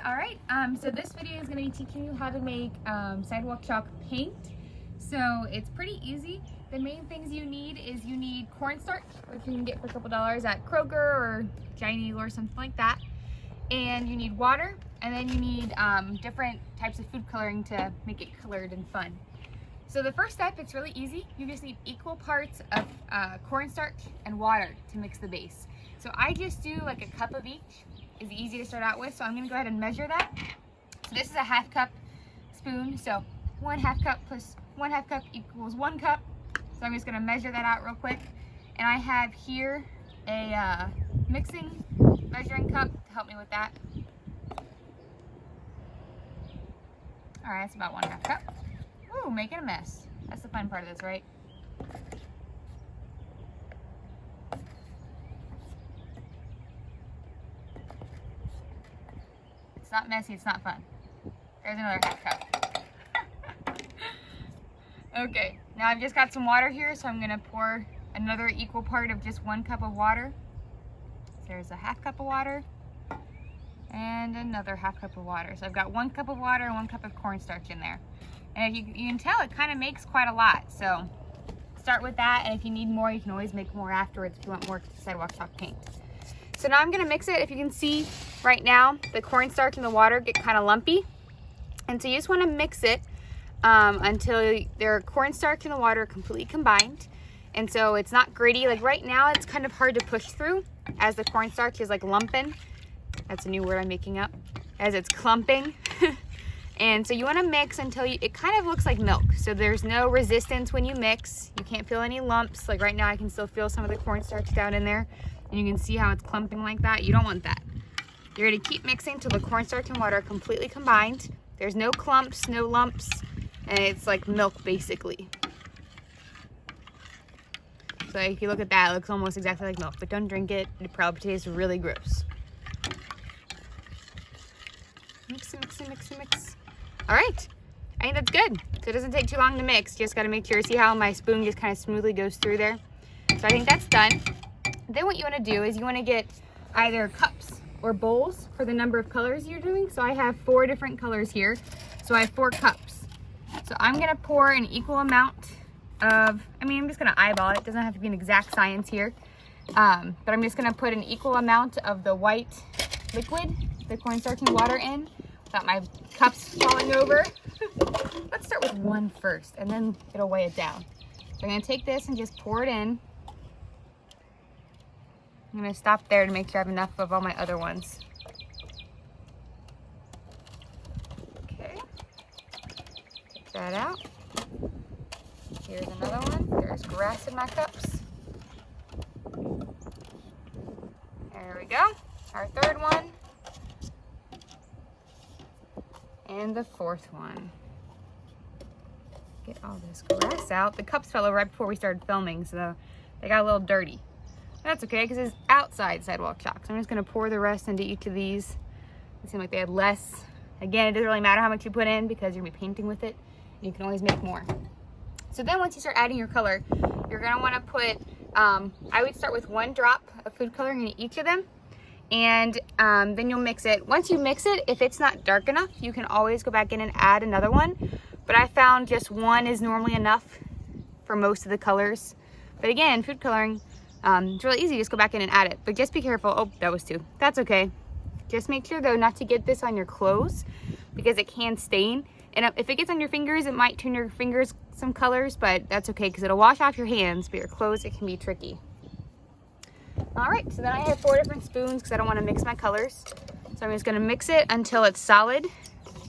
Alright, so this video is going to be teaching you how to make sidewalk chalk paint. So it's pretty easy. The main things you need is you need cornstarch, which you can get for a couple dollars at Kroger or Giant Eagle or something like that. And you need water, and then you need different types of food coloring to make it colored and fun. So the first step, it's really easy. You just need equal parts of cornstarch and water to mix the base. So I just do like a cup of each. Is easy to start out with, so I'm gonna go ahead and measure that. So this is a half cup spoon, so 1/2 cup plus 1/2 cup equals 1 cup. So I'm just gonna measure that out real quick. And I have here a mixing measuring cup to help me with that. All right, that's about 1/2 cup. Ooh, making a mess. That's the fun part of this, right? It's not messy, it's not fun. There's another 1/2 cup. Okay, now I've just got some water here, so I'm gonna pour another equal part of just 1 cup of water. So there's a 1/2 cup of water and another 1/2 cup of water. So I've got 1 cup of water and 1 cup of cornstarch in there. And if you can tell, it kind of makes quite a lot. So start with that, and if you need more, you can always make more afterwards if you want more sidewalk chalk paint. So now I'm gonna mix it. If you can see right now, the cornstarch and the water get kind of lumpy. And so you just wanna mix it until their cornstarch and the water are completely combined. And so it's not gritty. Like right now, it's kind of hard to push through as the cornstarch is like lumping. That's a new word I'm making up. As it's clumping. And so you wanna mix until it kind of looks like milk. So there's no resistance when you mix. You can't feel any lumps. Like right now, I can still feel some of the cornstarch down in there. And you can see how it's clumping like that. You don't want that. You're gonna keep mixing till the cornstarch and water are completely combined. There's no clumps, no lumps, and it's like milk basically. So if you look at that, it looks almost exactly like milk, but don't drink it. It probably tastes really gross. Mix, mix, mix, mix. All right, I think that's good. So it doesn't take too long to mix. Just gotta make sure, see how my spoon just kind of smoothly goes through there. So I think that's done. Then what you want to do is you want to get either cups or bowls for the number of colors you're doing. So I have 4 different colors here. So I have 4 cups. So I'm going to pour an equal amount of, I'm just going to eyeball it. It doesn't have to be an exact science here. But I'm just going to put an equal amount of the white liquid, the cornstarch and water in, without my cups falling over. Let's start with 1 first, and then it'll weigh it down. So I'm going to take this and just pour it in. I'm going to stop there to make sure I have enough of all my other ones. Okay. Take that out. Here's another one. There's grass in my cups. There we go. Our 3rd one. And the 4th one. Get all this grass out. The cups fell over right before we started filming, so they got a little dirty. That's okay, because it's outside sidewalk chalk. So I'm just gonna pour the rest into each of these. It seemed like they had less. Again, it doesn't really matter how much you put in because you're gonna be painting with it. And you can always make more. So then once you start adding your color, you're gonna wanna put, I would start with 1 drop of food coloring in each of them. And then you'll mix it. Once you mix it, if it's not dark enough, you can always go back in and add another one. But I found just 1 is normally enough for most of the colors. But again, food coloring, it's really easy, just go back in and add it, but just be careful. Oh, that was 2. That's okay. Just make sure though not to get this on your clothes because it can stain. And if it gets on your fingers, it might turn your fingers some colors, but that's okay because it'll wash off your hands, but your clothes, it can be tricky. All right, so then I have 4 different spoons because I don't want to mix my colors. So I'm just gonna mix it until it's solid.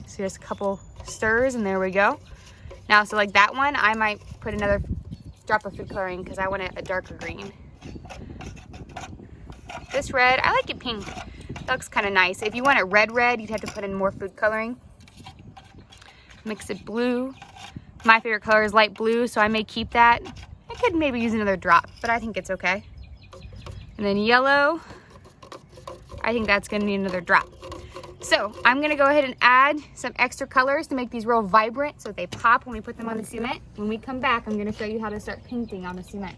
So just a couple stirs and there we go. Now, so like that one, I might put another drop of food coloring because I want it a darker green. This red, I like it pink. That looks kind of nice. If you want it red, you'd have to put in more food coloring. Mix it blue. My favorite color is light blue, so I may keep that. I could maybe use another drop, but I think it's okay. And then yellow, I think that's gonna need another drop. So I'm gonna go ahead and add some extra colors to make these real vibrant so they pop when we put them on the cement. When we come back, I'm gonna show you how to start painting on the cement.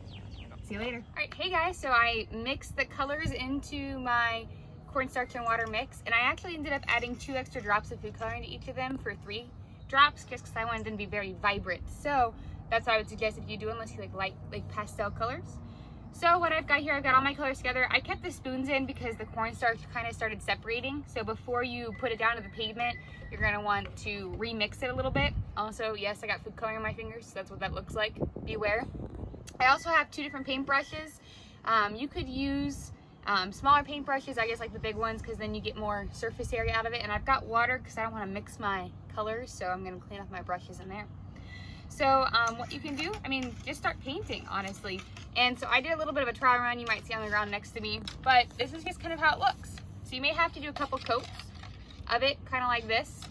See you later. All right, hey guys, so I mixed the colors into my cornstarch and water mix, and I actually ended up adding 2 extra drops of food coloring to each of them for 3 drops, just because I wanted them to be very vibrant. So that's what I would suggest if you do, unless you like light, like pastel colors. So what I've got here, I've got all my colors together. I kept the spoons in because the cornstarch kind of started separating. So before you put it down to the pavement, you're gonna want to remix it a little bit. Also, yes, I got food coloring on my fingers, so that's what that looks like. Beware. I also have 2 different paintbrushes. You could use smaller paintbrushes, I guess like the big ones, because then you get more surface area out of it. And I've got water because I don't want to mix my colors, so I'm gonna clean off my brushes in there. So what you can do, I mean, just start painting, honestly. And so I did a little bit of a trial run, you might see on the ground next to me, but this is just kind of how it looks. So you may have to do a couple coats of it, kind of like this,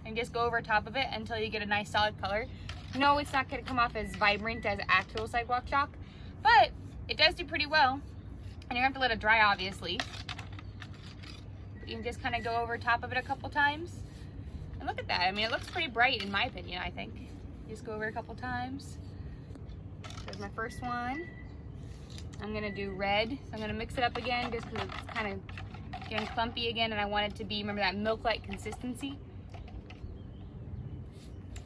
and just go over top of it until you get a nice solid color. No, it's not gonna come off as vibrant as actual sidewalk chalk, but it does do pretty well. And you're gonna have to let it dry, obviously. But you can just kind of go over top of it a couple times. And look at that, I mean, it looks pretty bright in my opinion, I think. Just go over a couple times. There's my first one. I'm gonna do red. So I'm gonna mix it up again just because it's kind of getting clumpy again and I want it to be, remember that milk-like consistency.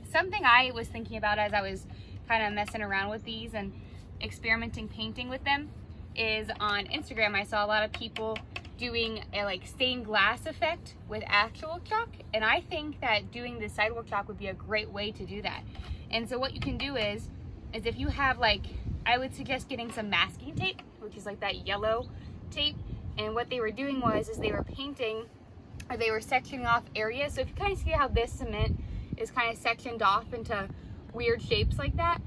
Something I was thinking about as I was kind of messing around with these and experimenting painting with them is on Instagram I saw a lot of people doing a like stained glass effect with actual chalk, and I think that doing the sidewalk chalk would be a great way to do that. And so what you can do is if you have like, I would suggest getting some masking tape, which is like that yellow tape, and what they were doing was they were painting, or they were sectioning off areas. So if you kind of see how this cement is kind of sectioned off into weird shapes like that,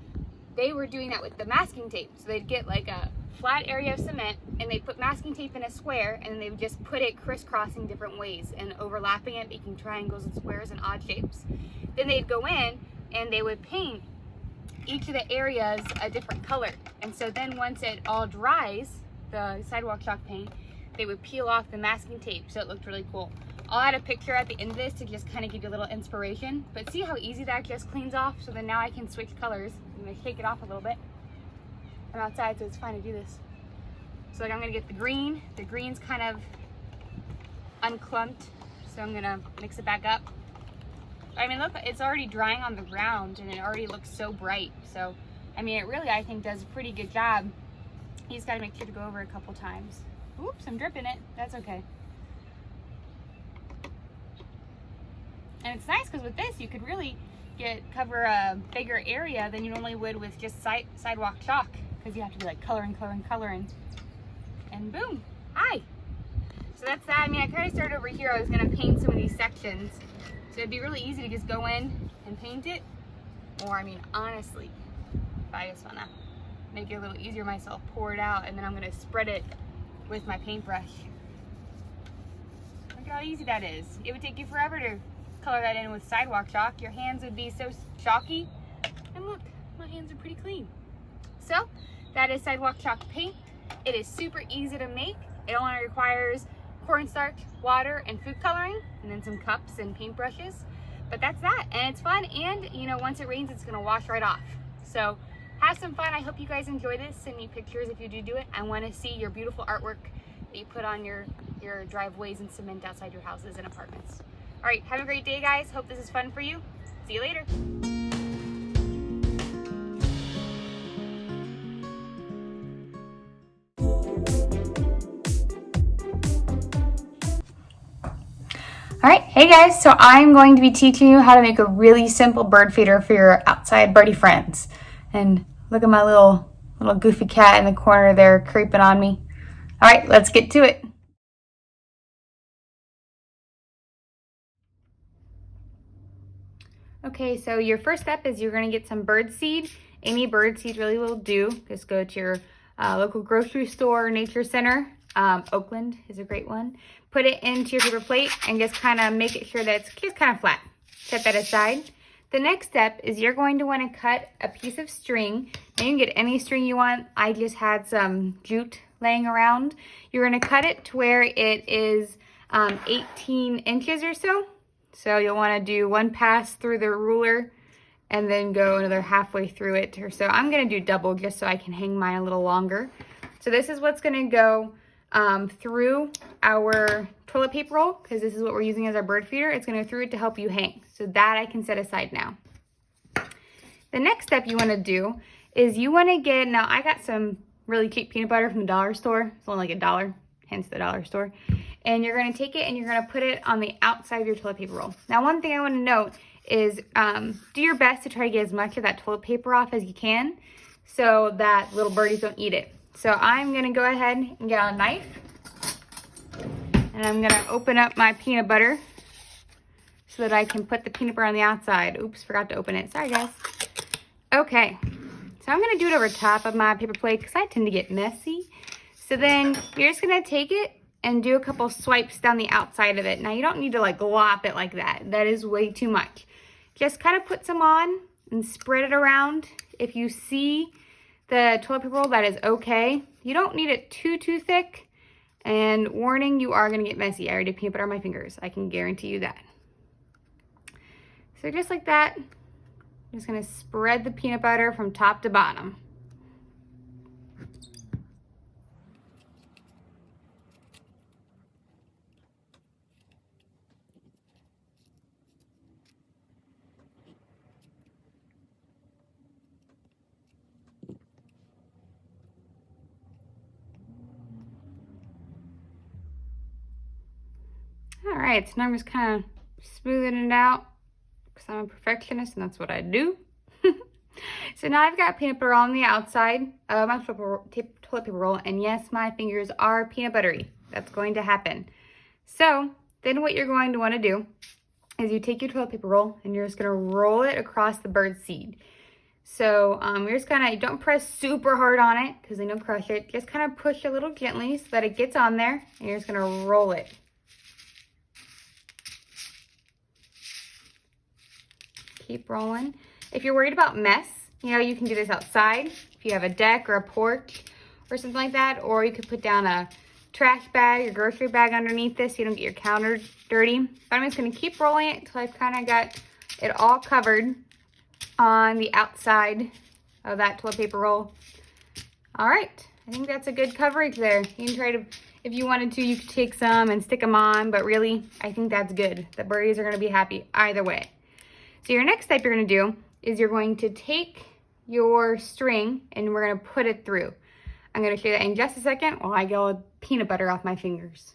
they were doing that with the masking tape. So they'd get like a flat area of cement and they'd put masking tape in a square, and then they would just put it crisscrossing different ways and overlapping it, making triangles and squares and odd shapes. Then they'd go in and they would paint each of the areas a different color. And so then once it all dries, the sidewalk chalk paint, they would peel off the masking tape, so it looked really cool. I'll add a picture at the end of this to just kind of give you a little inspiration, but see how easy that just cleans off? So then now I can switch colors. I'm gonna shake it off a little bit. I'm outside, so it's fine to do this. So like I'm gonna get the green. The green's kind of unclumped, so I'm gonna mix it back up. I mean, look, it's already drying on the ground and it already looks so bright. So, I mean, it really, I think, does a pretty good job. You just gotta make sure to go over a couple times. Oops, I'm dripping it. That's okay. And it's nice because with this, you could really cover a bigger area than you normally would with just sidewalk chalk, because you have to be like coloring, and boom, hi. So that's that. I mean, I kind of started over here. I was gonna paint some of these sections, so it'd be really easy to just go in and paint it. Or I mean, honestly, if I just wanna make it a little easier myself, pour it out, and then I'm gonna spread it with my paintbrush. Look at how easy that is. It would take you forever to color that in with sidewalk chalk. Your hands would be so chalky. And look, my hands are pretty clean. So that is sidewalk chalk paint. It is super easy to make. It only requires cornstarch, water, and food coloring, and then some cups and paintbrushes. But that's that, and it's fun, and you know, once it rains, it's gonna wash right off. So have some fun. I hope you guys enjoy this. Send me pictures if you do it. I wanna see your beautiful artwork that you put on your driveways and cement outside your houses and apartments. All right, have a great day, guys. Hope this is fun for you. See you later. All right, hey guys, so I'm going to be teaching you how to make a really simple bird feeder for your outside birdie friends. And look at my little goofy cat in the corner there creeping on me. All right, let's get to it. Okay, so your first step is you're gonna get some bird seed. Any bird seed really will do. Just go to your local grocery store, nature center. Oakland is a great one. Put it into your paper plate and just kind of make it sure that it's just kind of flat. Set that aside. The next step is you're going to want to cut a piece of string. And you can get any string you want. I just had some jute laying around. You're going to cut it to where it is 18 inches or so. So you'll want to do one pass through the ruler and then go another halfway through it. So I'm going to do double just so I can hang mine a little longer. So this is what's going to go through our toilet paper roll, because this is what we're using as our bird feeder. It's going to go through it to help you hang. So that I can set aside now. The next step you want to do is you want to get, now I got some really cheap peanut butter from the dollar store. It's only like $1, hence the dollar store. And you're going to take it and you're going to put it on the outside of your toilet paper roll. Now, one thing I want to note is do your best to try to get as much of that toilet paper off as you can so that little birdies don't eat it. So I'm going to go ahead and get out a knife. And I'm going to open up my peanut butter so that I can put the peanut butter on the outside. Oops, forgot to open it. Sorry, guys. Okay, so I'm going to do it over top of my paper plate because I tend to get messy. So then you're just going to take it and do a couple swipes down the outside of it. Now, you don't need to like glop it like that. That is way too much. Just kind of put some on and spread it around. If you see the toilet paper roll, that is okay. You don't need it too thick. And warning, you are going to get messy. I already did peanut butter on my fingers. I can guarantee you that. So just like that. I'm just going to spread the peanut butter from top to bottom. All right, so now I'm just kind of smoothing it out because I'm a perfectionist and that's what I do. So now I've got peanut butter on the outside of my toilet paper roll, and yes, my fingers are peanut buttery. That's going to happen. So then what you're going to want to do is you take your toilet paper roll and you're just going to roll it across the bird seed. So you're just kind of, don't press super hard on it because then you'll crush it. Just kind of push a little gently so that it gets on there, and you're just going to roll it. Keep rolling. If you're worried about mess, you can do this outside if you have a deck or a porch or something like that, or you could put down a trash bag or grocery bag underneath this so you don't get your counter dirty. But I'm just going to keep rolling it until I've kind of got it all covered on the outside of that toilet paper roll. All right, I think that's a good coverage there. You can try to, if you wanted to, you could take some and stick them on, but really, I think that's good. The birdies are going to be happy either way. So your next step you're going to do is you're going to take your string and we're going to put it through. I'm going to show you that in just a second while I get all the peanut butter off my fingers.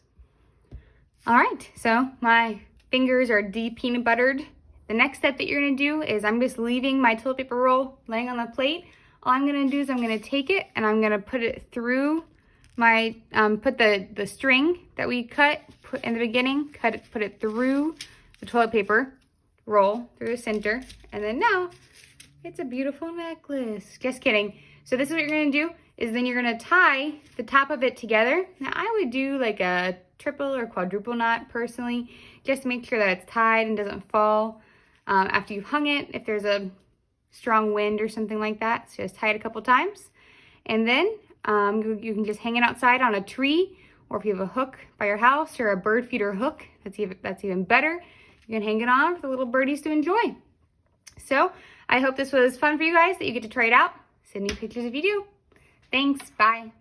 All right, so my fingers are de-peanut buttered. The next step that you're going to do is I'm just leaving my toilet paper roll laying on the plate. All I'm going to do is I'm going to take it and I'm going to put it through my, put the string that we put in the beginning, put it through the toilet paper roll through the center, and then now it's a beautiful necklace. Just kidding. So this is what you're going to do is then you're going to tie the top of it together. Now I would do like a triple or quadruple knot personally, just to make sure that it's tied and doesn't fall after you've hung it if there's a strong wind or something like that. So just tie it a couple times, and then you can just hang it outside on a tree, or if you have a hook by your house or a bird feeder hook, that's even better. You can hang it on for the little birdies to enjoy. So I hope this was fun for you guys, that you get to try it out. Send me pictures if you do. Thanks, bye.